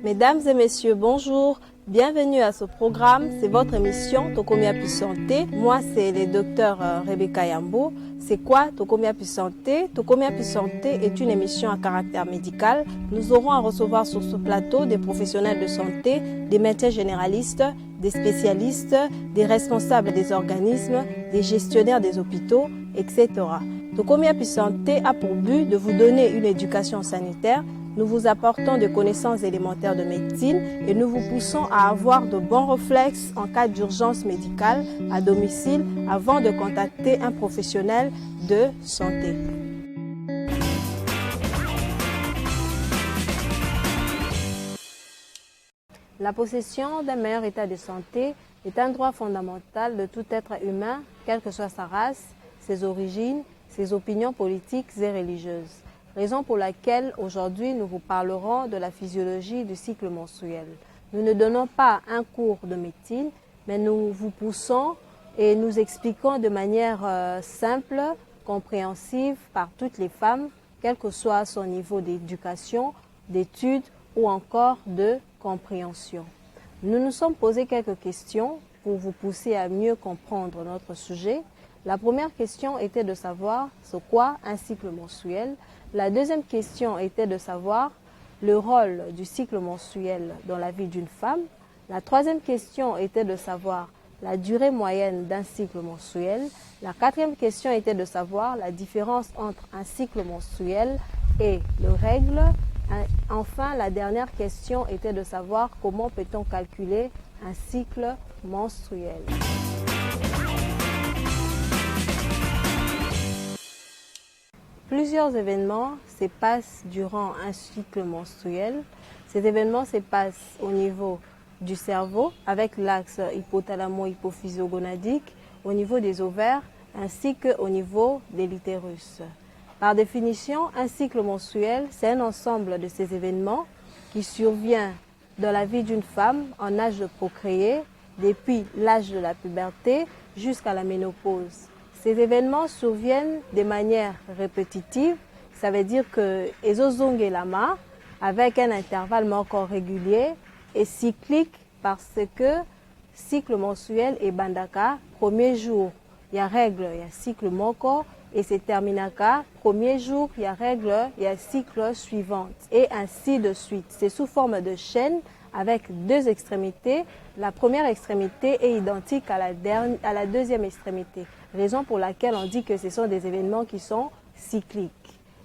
Mesdames et messieurs, bonjour. Bienvenue à ce programme. C'est votre émission Tokomia Pi Santé. Moi, c'est le docteur Rebecca Yambo. C'est quoi Tokomia Pi Santé? Tokomia Pi Santé est une émission à caractère médical. Nous aurons à recevoir sur ce plateau des professionnels de santé, des médecins généralistes, des spécialistes, des responsables des organismes, des gestionnaires des hôpitaux, etc. Tokomia Pi Santé a pour but de vous donner une éducation sanitaire. Nous vous apportons des connaissances élémentaires de médecine et nous vous poussons à avoir de bons réflexes en cas d'urgence médicale à domicile avant de contacter un professionnel de santé. La possession d'un meilleur état de santé est un droit fondamental de tout être humain, quelle que soit sa race, ses origines, ses opinions politiques et religieuses. Raison pour laquelle aujourd'hui nous vous parlerons de la physiologie du cycle menstruel. Nous ne donnons pas un cours de médecine, mais nous vous poussons et nous expliquons de manière simple, compréhensive par toutes les femmes, quel que soit son niveau d'éducation, d'études ou encore de compréhension. Nous nous sommes posé quelques questions pour vous pousser à mieux comprendre notre sujet. La première question était de savoir c'est quoi un cycle menstruel. La deuxième question était de savoir le rôle du cycle menstruel dans la vie d'une femme. La troisième question était de savoir la durée moyenne d'un cycle menstruel. La quatrième question était de savoir la différence entre un cycle menstruel et les règles. Enfin, la dernière question était de savoir comment peut-on calculer un cycle menstruel. Plusieurs événements se passent durant un cycle menstruel. Ces événements se passent au niveau du cerveau avec l'axe hypothalamo-hypophysiogonadique, au niveau des ovaires ainsi qu'au niveau de l'utérus. Par définition, un cycle menstruel, c'est un ensemble de ces événements qui survient dans la vie d'une femme en âge de procréer depuis l'âge de la puberté jusqu'à la ménopause. Ces événements surviennent de manière répétitive, ça veut dire que ezozonge lama avec un intervalle moko régulier et cyclique parce que cycle menstruel et bandaka, premier jour, il y a règle, il y a cycle moko et c'est terminaka, premier jour, il y a règle, il y a cycle suivante et ainsi de suite. C'est sous forme de chaîne avec deux extrémités. La première extrémité est identique à la deuxième extrémité. Raison pour laquelle on dit que ce sont des événements qui sont cycliques.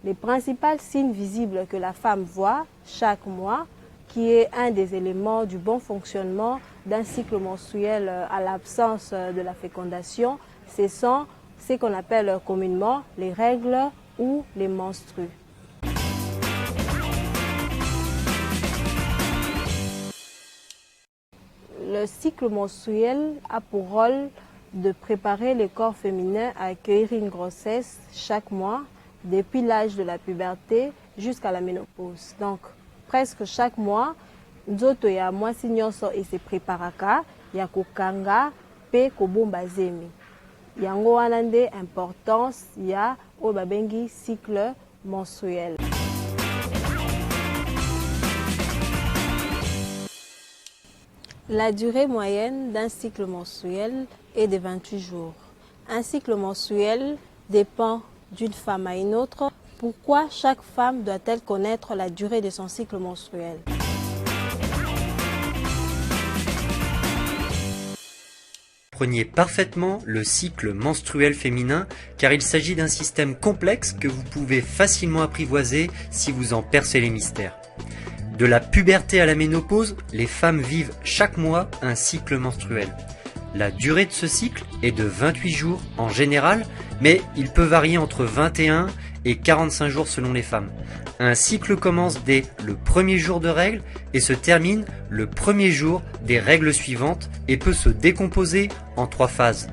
Les principaux signes visibles que la femme voit chaque mois, qui est un des éléments du bon fonctionnement d'un cycle menstruel à l'absence de la fécondation, ce sont ce qu'on appelle communément les règles ou les menstrues. Le cycle menstruel a pour rôle de préparer le corps féminin à accueillir une grossesse chaque mois, depuis l'âge de la puberté jusqu'à la ménopause. Donc, presque chaque mois, nzoto ya mwasi nyonso et se préparaka ya kokanga pe kobomba zemi. Yango wana nde importance ya oyo babengi cycle menstruel. La durée moyenne d'un cycle menstruel est de 28 jours. Un cycle menstruel dépend d'une femme à une autre. Pourquoi chaque femme doit-elle connaître la durée de son cycle menstruel? Comprenez parfaitement le cycle menstruel féminin car il s'agit d'un système complexe que vous pouvez facilement apprivoiser si vous en percez les mystères. De la puberté à la ménopause, les femmes vivent chaque mois un cycle menstruel. La durée de ce cycle est de 28 jours en général, mais il peut varier entre 21 et 45 jours selon les femmes. Un cycle commence dès le premier jour de règles et se termine le premier jour des règles suivantes et peut se décomposer en 3 phases.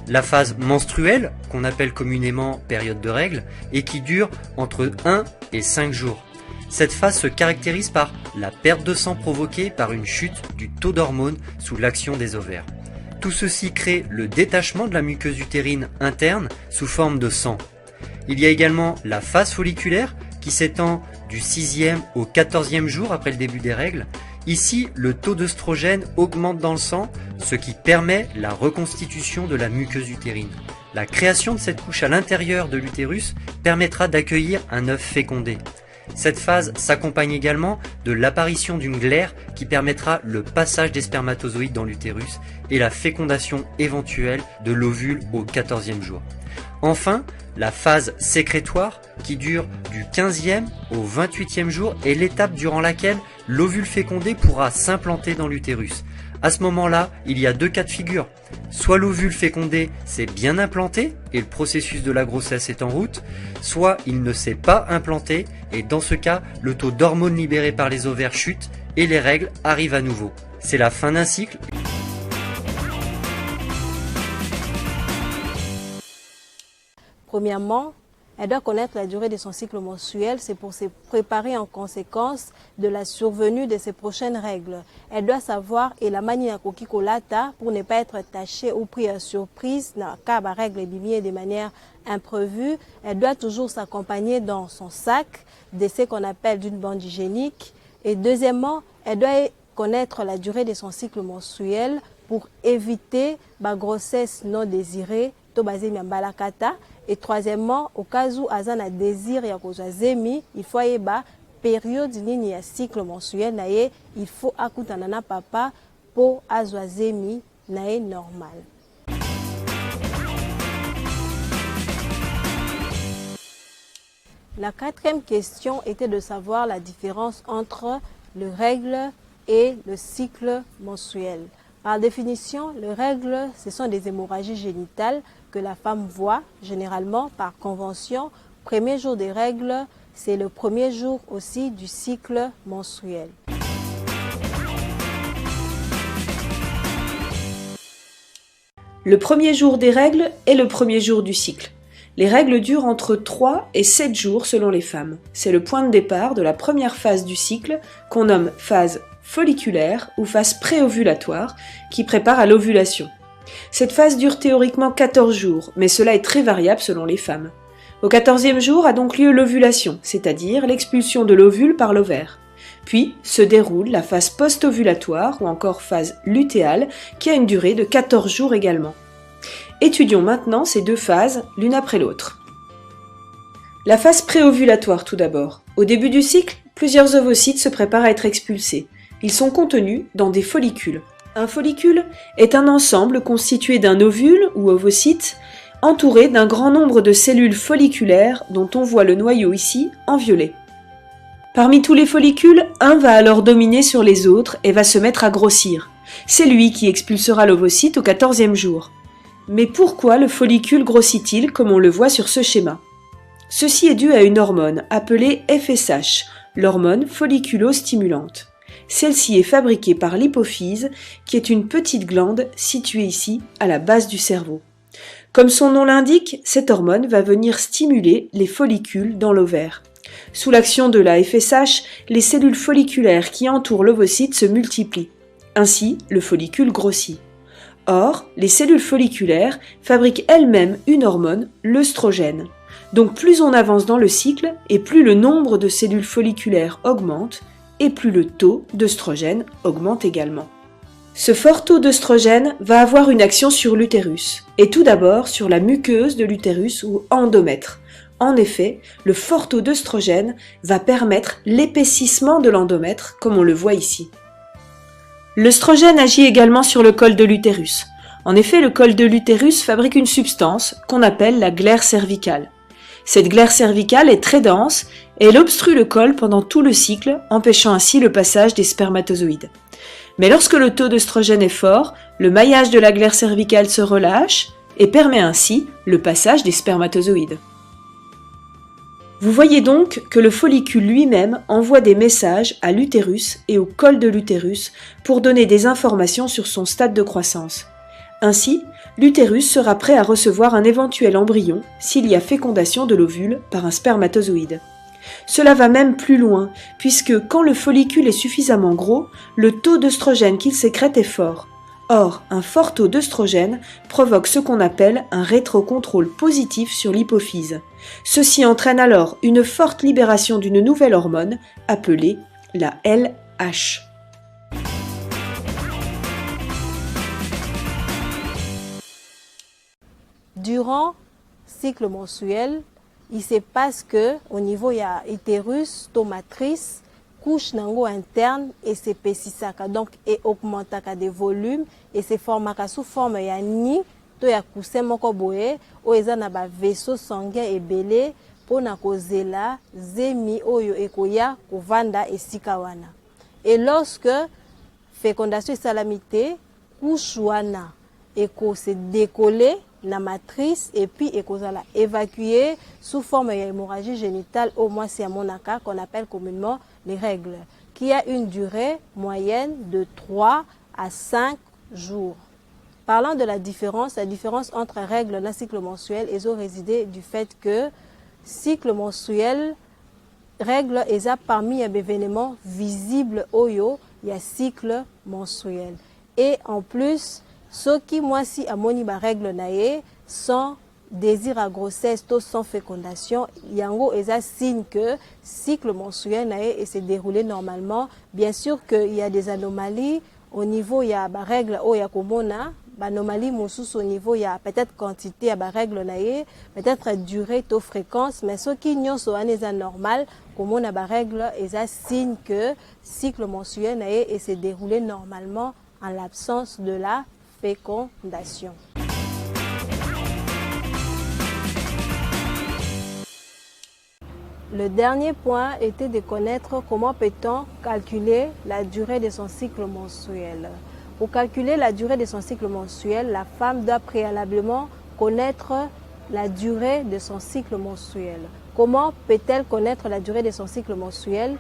La phase menstruelle, qu'on appelle communément période de règles, et qui dure entre 1 et 5 jours. Cette phase se caractérise par la perte de sang provoquée par une chute du taux d'hormones sous l'action des ovaires. Tout ceci crée le détachement de la muqueuse utérine interne sous forme de sang. Il y a également la phase folliculaire qui s'étend du 6e au 14e jour après le début des règles Ici, le taux d'œstrogène augmente dans le sang, ce qui permet la reconstitution de la muqueuse utérine. La création de cette couche à l'intérieur de l'utérus permettra d'accueillir un œuf fécondé. Cette phase s'accompagne également de l'apparition d'une glaire qui permettra le passage des spermatozoïdes dans l'utérus et la fécondation éventuelle de l'ovule au 14e jour. Enfin, la phase sécrétoire qui dure du 15e au 28e jour est l'étape durant laquelle l'ovule fécondé pourra s'implanter dans l'utérus. À ce moment-là, il y a deux cas de figure. Soit l'ovule fécondé s'est bien implanté et le processus de la grossesse est en route, soit il ne s'est pas implanté et dans ce cas, le taux d'hormones libérées par les ovaires chute et les règles arrivent à nouveau. C'est la fin d'un cycle. Premièrement, elle doit connaître la durée de son cycle menstruel, c'est pour se préparer en conséquence de la survenue de ses prochaines règles. Elle doit savoir et la manière koki kolata pour ne pas être tachée ou pris à surprise car la règle est liée de manière imprévue. Elle doit toujours s'accompagner dans son sac de ce qu'on appelle d'une bande hygiénique. Et deuxièmement, elle doit connaître la durée de son cycle menstruel pour éviter la grossesse non désirée, tobazé miambalakata. Et troisièmement, au cas où Azan a désir ya kozwa zemi, il faut yeba période nini ya cycle menstruel naye, il faut akutana na papa pour azwa zemi naye normal. La quatrième question était de savoir la différence entre le règle et le cycle menstruel. Par définition, les règles, ce sont des hémorragies génitales que la femme voit généralement par convention. Premier jour des règles, c'est le premier jour aussi du cycle menstruel. Le premier jour des règles est le premier jour du cycle. Les règles durent entre 3 et 7 jours selon les femmes. C'est le point de départ de la première phase du cycle qu'on nomme phase folliculaire ou phase préovulatoire qui prépare à l'ovulation. Cette phase dure théoriquement 14 jours, mais cela est très variable selon les femmes. Au 14e jour a donc lieu l'ovulation, c'est-à-dire l'expulsion de l'ovule par l'ovaire. Puis se déroule la phase post-ovulatoire ou encore phase lutéale qui a une durée de 14 jours également. Étudions maintenant ces deux phases l'une après l'autre. La phase préovulatoire tout d'abord. Au début du cycle, plusieurs ovocytes se préparent à être expulsés. Ils sont contenus dans des follicules. Un follicule est un ensemble constitué d'un ovule ou ovocyte entouré d'un grand nombre de cellules folliculaires dont on voit le noyau ici en violet. Parmi tous les follicules, un va alors dominer sur les autres et va se mettre à grossir. C'est lui qui expulsera l'ovocyte au 14e jour. Mais pourquoi le follicule grossit-il comme on le voit sur ce schéma ? Ceci est dû à une hormone appelée FSH, l'hormone folliculostimulante. Celle-ci est fabriquée par l'hypophyse, qui est une petite glande située ici, à la base du cerveau. Comme son nom l'indique, cette hormone va venir stimuler les follicules dans l'ovaire. Sous l'action de la FSH, les cellules folliculaires qui entourent l'ovocyte se multiplient. Ainsi, le follicule grossit. Or, les cellules folliculaires fabriquent elles-mêmes une hormone, l'œstrogène. Donc plus on avance dans le cycle, et plus le nombre de cellules folliculaires augmente, et plus le taux d'œstrogène augmente également. Ce fort taux d'œstrogène va avoir une action sur l'utérus, et tout d'abord sur la muqueuse de l'utérus ou endomètre. En effet, le fort taux d'œstrogène va permettre l'épaississement de l'endomètre, comme on le voit ici. L'œstrogène agit également sur le col de l'utérus. En effet, le col de l'utérus fabrique une substance qu'on appelle la glaire cervicale. Cette glaire cervicale est très dense et elle obstrue le col pendant tout le cycle, empêchant ainsi le passage des spermatozoïdes. Mais lorsque le taux d'œstrogène est fort, le maillage de la glaire cervicale se relâche et permet ainsi le passage des spermatozoïdes. Vous voyez donc que le follicule lui-même envoie des messages à l'utérus et au col de l'utérus pour donner des informations sur son stade de croissance. Ainsi, l'utérus sera prêt à recevoir un éventuel embryon s'il y a fécondation de l'ovule par un spermatozoïde. Cela va même plus loin, puisque quand le follicule est suffisamment gros, le taux d'œstrogène qu'il sécrète est fort. Or, un fort taux d'œstrogène provoque ce qu'on appelle un rétrocontrôle positif sur l'hypophyse. Ceci entraîne alors une forte libération d'une nouvelle hormone appelée la LH. Durant cycle mensuel, il se passe que au niveau il y a utérus, matrice, couche nango interne et s'épaississaka donc et augmentaka de volume et se formaka sous forme ya nid to ya coussin moko boye o eza na ba vaisseau sanguin ebele pona kozela zemi oyo ekoya kovanda esika wana. Et lorsque fécondation salamité couche wana eko se décoller la matrice et puis ekozala évacuer sous forme d'hémorragie génitale au moins c'est à monaka qu'on appelle communément les règles, qui a une durée moyenne de 3 à 5 jours. Parlant de la différence entre règles et cycle mensuel est résidé du fait que cycle mensuel, règle est parmi les événements visibles oyo, il y a cycle mensuel. Et en plus, ceux qui moi si amoni ba règle naé sans désir à grossesse tout sans fécondation yango eza signe que cycle mensuel naé et se dérouler normalement. Bien sûr qu'il y a des anomalies au niveau il y a ba règle o ya komona ba anomalie mosusu au niveau il y a peut-être quantité à ba règle naé peut-être durée to fréquence mais ceux qui nyonso eza normal komona ba règle eza signe que cycle mensuel naé et se dérouler normalement en l'absence de la fécondation. Le dernier point était de connaître comment peut-on calculer la durée de son cycle mensuel. Pour calculer la durée de son cycle mensuel, la femme doit préalablement connaître la durée de son cycle mensuel. Comment peut-elle connaître la durée de son cycle mensuel?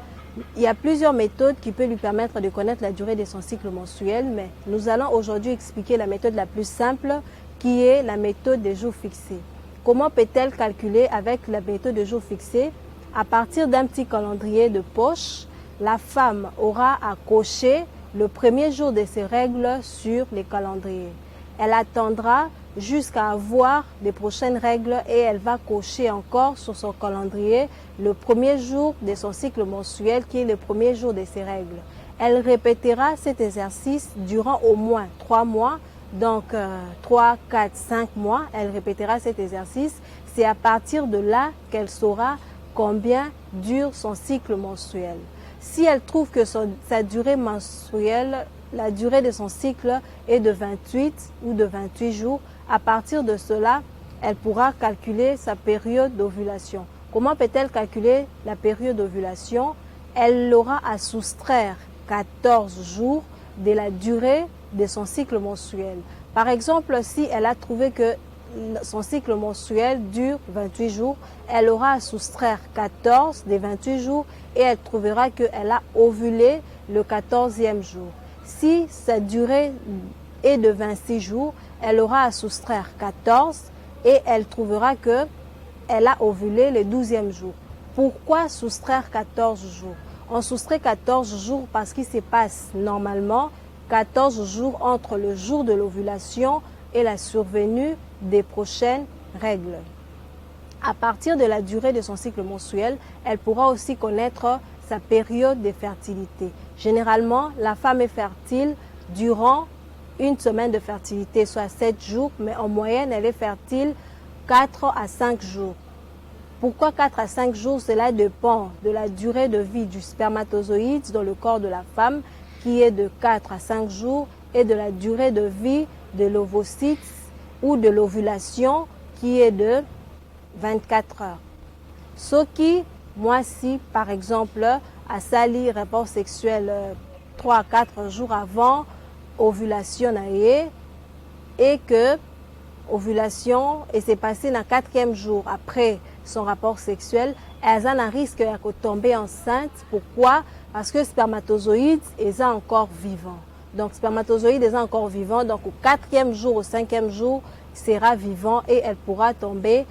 Il y a plusieurs méthodes qui peuvent lui permettre de connaître la durée de son cycle mensuel, mais nous allons aujourd'hui expliquer la méthode la plus simple qui est la méthode des jours fixés. Comment peut-elle calculer avec la méthode des jours fixés? À partir d'un petit calendrier de poche, la femme aura à cocher le premier jour de ses règles sur les calendriers. Elle attendra jusqu'à avoir les prochaines règles et elle va cocher encore sur son calendrier le premier jour de son cycle mensuel qui est le premier jour de ses règles. Elle répétera cet exercice durant au moins 3 mois, donc 3, 4, 5 mois, elle répétera cet exercice. C'est à partir de là qu'elle saura combien dure son cycle mensuel. Si elle trouve que sa durée mensuelle, la durée de son cycle est de 28 ou de 28 jours, à partir de cela, elle pourra calculer sa période d'ovulation. Comment peut-elle calculer la période d'ovulation? Elle aura à soustraire 14 jours de la durée de son cycle mensuel. Par exemple, si elle a trouvé que son cycle mensuel dure 28 jours, elle aura à soustraire 14 des 28 jours et elle trouvera qu'elle a ovulé le 14e jour. Si sa durée est de 26 jours, elle aura à soustraire 14 et elle trouvera qu'elle a ovulé le 12e jour. Pourquoi soustraire 14 jours? On soustrait 14 jours parce qu'il se passe normalement 14 jours entre le jour de l'ovulation et la survenue des prochaines règles. À partir de la durée de son cycle mensuel, elle pourra aussi connaître sa période de fertilité. Généralement, la femme est fertile durant une semaine de fertilité, soit 7 jours, mais en moyenne, elle est fertile 4 à 5 jours. Pourquoi 4 à 5 jours? Cela dépend de la durée de vie du spermatozoïde dans le corps de la femme, qui est de 4 à 5 jours, et de la durée de vie de l'ovocyte ou de l'ovulation, qui est de 24 heures. Ce qui, moi, si, par exemple, a sali rapport sexuel 3 à 4 jours avant ovulation et que ovulation et s'est passé dans le 4e jour après son rapport sexuel, elles ont un risque de tomber enceinte. Pourquoi? Parce que le spermatozoïde est encore vivant. Donc, le spermatozoïde est encore vivant. Donc, au 4e jour, au 5e jour, il sera vivant et elle pourra tomber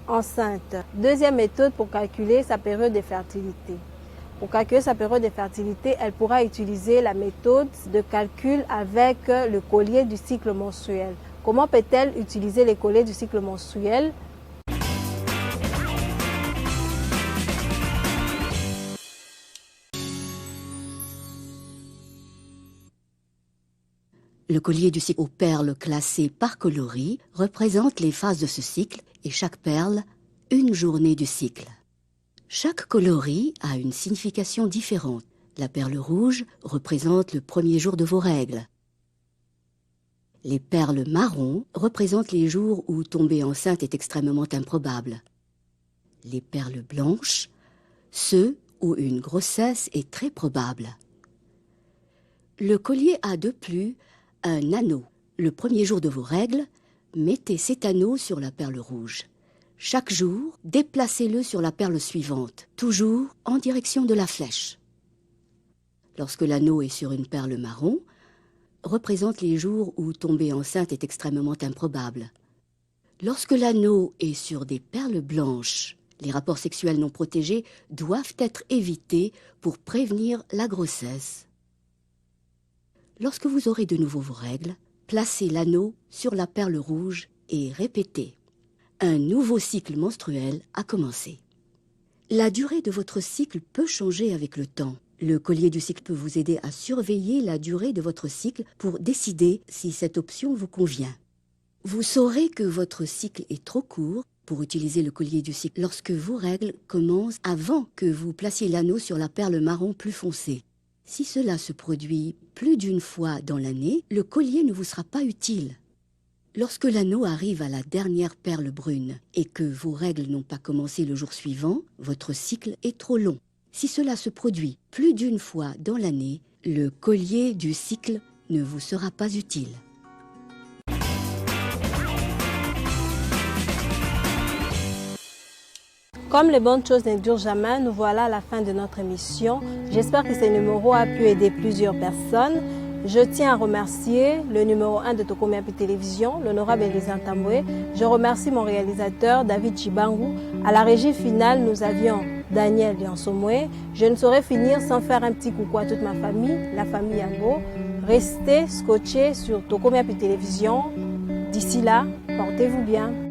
enceinte. Deuxième méthode pour calculer sa période de fertilité. Pour calculer sa période de fertilité, elle pourra utiliser la méthode de calcul avec le collier du cycle mensuel. Comment peut-elle utiliser les colliers du cycle mensuel? Le collier du cycle aux perles classées par coloris représente les phases de ce cycle et chaque perle, une journée du cycle. Chaque coloris a une signification différente. La perle rouge représente le premier jour de vos règles. Les perles marrons représentent les jours où tomber enceinte est extrêmement improbable. Les perles blanches, ceux où une grossesse est très probable. Le collier a de plus un anneau. Le premier jour de vos règles, mettez cet anneau sur la perle rouge. Chaque jour, déplacez-le sur la perle suivante, toujours en direction de la flèche. Lorsque l'anneau est sur une perle marron, représente les jours où tomber enceinte est extrêmement improbable. Lorsque l'anneau est sur des perles blanches, les rapports sexuels non protégés doivent être évités pour prévenir la grossesse. Lorsque vous aurez de nouveau vos règles, placez l'anneau sur la perle rouge et répétez. Un nouveau cycle menstruel a commencé. La durée de votre cycle peut changer avec le temps. Le collier du cycle peut vous aider à surveiller la durée de votre cycle pour décider si cette option vous convient. Vous saurez que votre cycle est trop court pour utiliser le collier du cycle lorsque vos règles commencent avant que vous placiez l'anneau sur la perle marron plus foncée. Si cela se produit plus d'une fois dans l'année, le collier ne vous sera pas utile. Lorsque l'anneau arrive à la dernière perle brune et que vos règles n'ont pas commencé le jour suivant, votre cycle est trop long. Si cela se produit plus d'une fois dans l'année, le collier du cycle ne vous sera pas utile. Comme les bonnes choses ne durent jamais, nous voilà à la fin de notre émission. J'espère que ce numéro a pu aider plusieurs personnes. Je tiens à remercier le numéro 1 de Tokomiapi Télévision, l'honorable Elisa Tamboué. Je remercie mon réalisateur David Chibangu. À la régie finale, nous avions Daniel Diansomoué. Je ne saurais finir sans faire un petit coucou à toute ma famille, la famille Yango. Restez scotchés sur Tokomiapi Télévision. D'ici là, portez-vous bien.